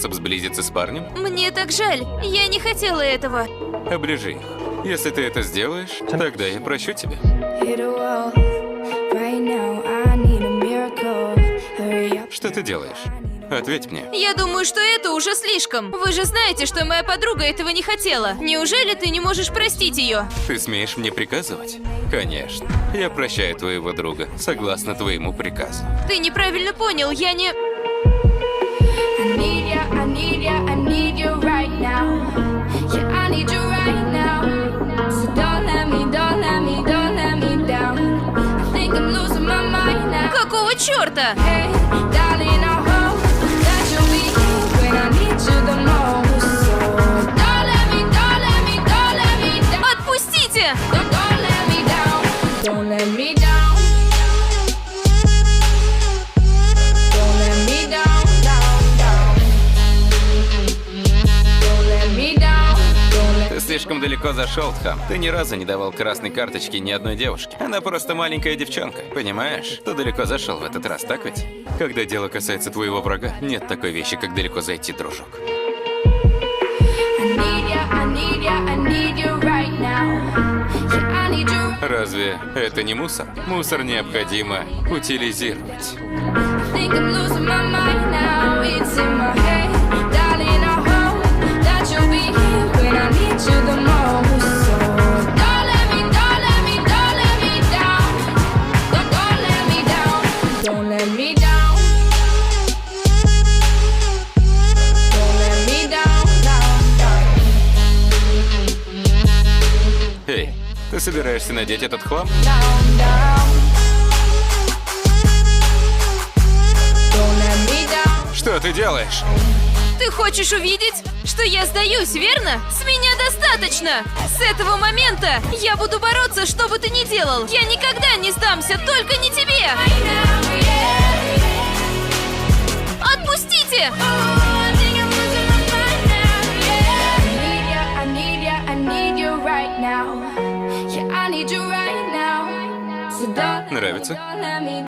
способ сблизиться с парнем? Мне так жаль. Я не хотела этого. Оближи их. Если ты это сделаешь, тогда я прощу тебя. Hit a wall. Right now, I need a miracle. Hurry up. Что ты делаешь? Ответь мне. Я думаю, что это уже слишком. Вы же знаете, что моя подруга этого не хотела. Неужели ты не можешь простить ее? Ты смеешь мне приказывать? Конечно. Я прощаю твоего друга, согласно твоему приказу. Ты неправильно понял, я не... I need ya, I need ya, I need you right now. Yeah, I need you right now. So don't let me, don't let me, don't let me down. I think I'm losing my mind now. Какого черта? Hey, darling, I hope that you'll be here when I need you the most. So don't let me, don't let me, don't let me down. Отпустите! Don't let me down. Don't let me down. Don't let me down, down, down. Don't let me down. Don't let Ты слишком далеко зашел, Тхам. Ты ни разу не давал красной карточки ни одной девушке. Она просто маленькая девчонка, понимаешь? Ты далеко зашел в этот раз, так ведь? Когда дело касается твоего врага, нет такой вещи, как далеко зайти, дружок. I need ya, I need ya, I need you right now. Yeah, I need you. Разве это не мусор? Мусор необходимо утилизировать. I think I'm losing my mind now. It's in my head, darling. I hope that you'll be here when I need you the most. So don't let me, don't let me, don't let me down. Don't let me down. Don't let me down. Don't let me down, down, down, Эй, ты собираешься надеть этот хлам? down, down. Don't let me down. Что ты делаешь? Ты хочешь увидеть, что я сдаюсь, верно? С меня достаточно! С этого момента я буду бороться, что бы ты ни делал. Я никогда не сдамся, только не тебе! Отпустите! Нравится?